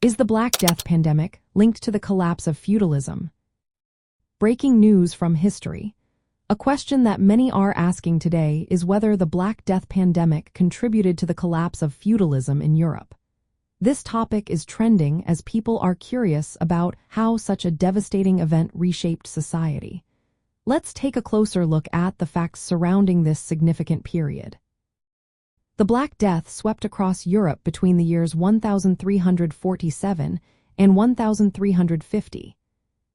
Is the Black Death pandemic linked to the collapse of feudalism? Breaking news from history. A question that many are asking today is whether the Black Death pandemic contributed to the collapse of feudalism in Europe. This topic is trending as people are curious about how such a devastating event reshaped society. Let's take a closer look at the facts surrounding this significant period. The Black Death swept across Europe between the years 1347 and 1350.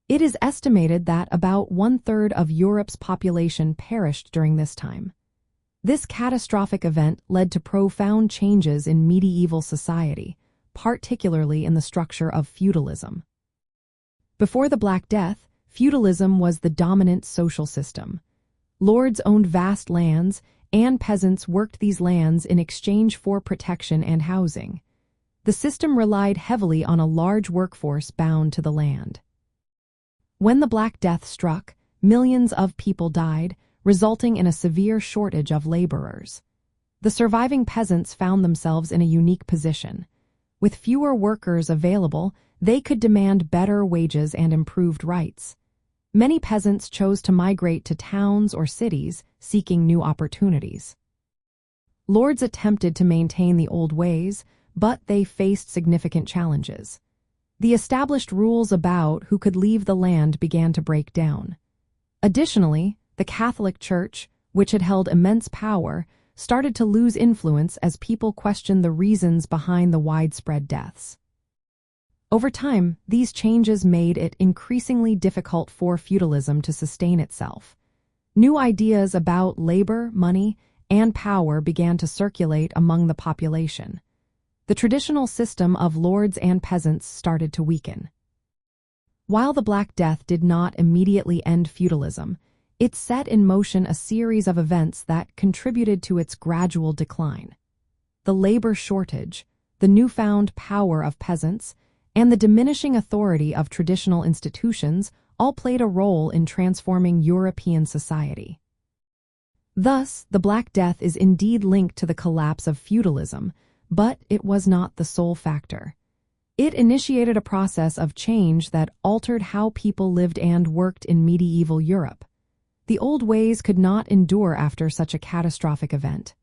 It is estimated that about one-third of Europe's population perished during this time. This catastrophic event led to profound changes in medieval society, particularly in the structure of feudalism. Before the Black Death, feudalism was the dominant social system. Lords owned vast lands, and peasants worked these lands in exchange for protection and housing. The system relied heavily on a large workforce bound to the land. When the Black Death struck, millions of people died, resulting in a severe shortage of laborers. The surviving peasants found themselves in a unique position. With fewer workers available, they could demand better wages and improved rights. Many peasants chose to migrate to towns or cities, seeking new opportunities. Lords attempted to maintain the old ways, but they faced significant challenges. The established rules about who could leave the land began to break down. Additionally, the Catholic Church, which had held immense power, started to lose influence as people questioned the reasons behind the widespread deaths. Over time, these changes made it increasingly difficult for feudalism to sustain itself. New ideas about labor, money, and power began to circulate among the population. The traditional system of lords and peasants started to weaken. While the Black Death did not immediately end feudalism, it set in motion a series of events that contributed to its gradual decline. The labor shortage, the newfound power of peasants, and the diminishing authority of traditional institutions all played a role in transforming European society. Thus, the Black Death is indeed linked to the collapse of feudalism, but it was not the sole factor. It initiated a process of change that altered how people lived and worked in medieval Europe. The old ways could not endure after such a catastrophic event.